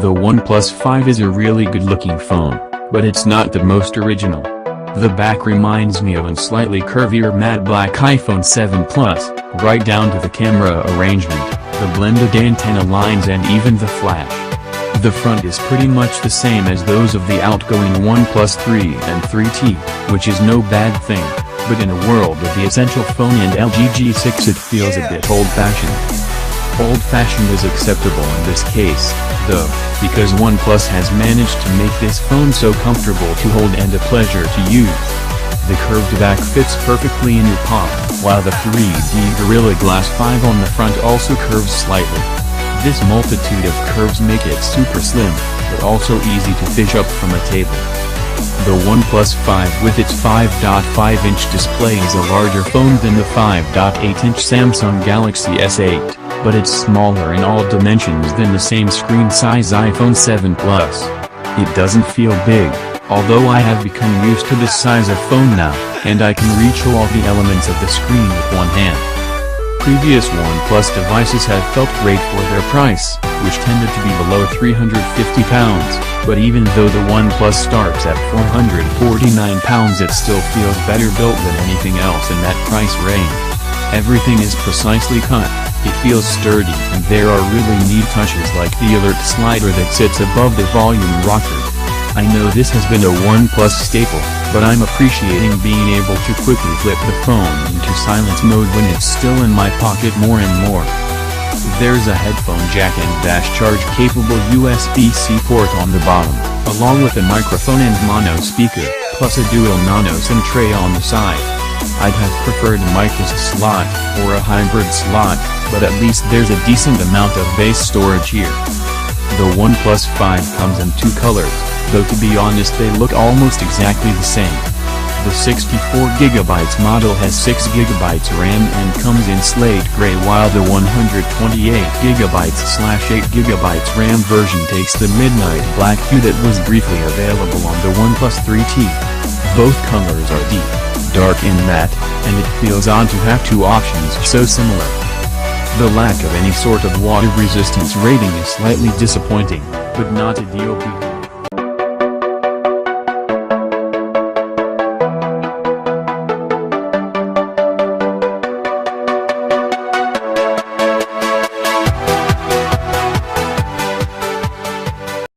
The ONEPLUS 5 is a really good-looking phone, but it's not the most original. The back reminds me of a slightly curvier matte black iPhone 7 Plus, right down to the camera arrangement, the blended antenna lines and even the flash. The front is pretty much the same as those of the outgoing ONEPLUS 3 and 3T, which is no bad thing, but in a world of the Essential phone and LG G6 it feels a bit old-fashioned. Old-fashioned is acceptable in this case, though, because ONEPLUS has managed to make this phone so comfortable to hold and a pleasure to use. The curved back fits perfectly in your palm, while the 3D Gorilla Glass 5 on the front also curves slightly. This multitude of curves make it super slim, but also easy to fish up from a table. The ONEPLUS 5 with its 5.5-inch display is a larger phone than the 5.8-inch Samsung Galaxy S8. But it's smaller in all dimensions than the same screen size iPhone 7 Plus. It doesn't feel big, although I have become used to this size of phone now, and I can reach all the elements of the screen with one hand. Previous ONEPLUS devices have felt great for their price, which tended to be below £350, but even though the ONEPLUS starts at £449 it still feels better built than anything else in that price range. Everything is precisely cut. It feels sturdy and there are really neat touches like the alert slider that sits above the volume rocker. I know this has been a ONEPLUS staple, but I'm appreciating being able to quickly flip the phone into silence mode when it's still in my pocket more and more. There's a headphone jack and dash charge-capable USB-C port on the bottom, along with a microphone and mono speaker, plus a dual nano SIM tray on the side. I'd have preferred a micro slot, or a hybrid slot, but at least there's a decent amount of base storage here. The ONEPLUS 5 comes in two colors, though to be honest they look almost exactly the same. The 64GB model has 6GB RAM and comes in slate gray, while the 128GB/8GB RAM version takes the midnight black hue that was briefly available on the ONEPLUS 3T. Both colors are deep, dark and matte, and it feels odd to have two options so similar. The lack of any sort of water resistance rating is slightly disappointing, but not a deal breaker.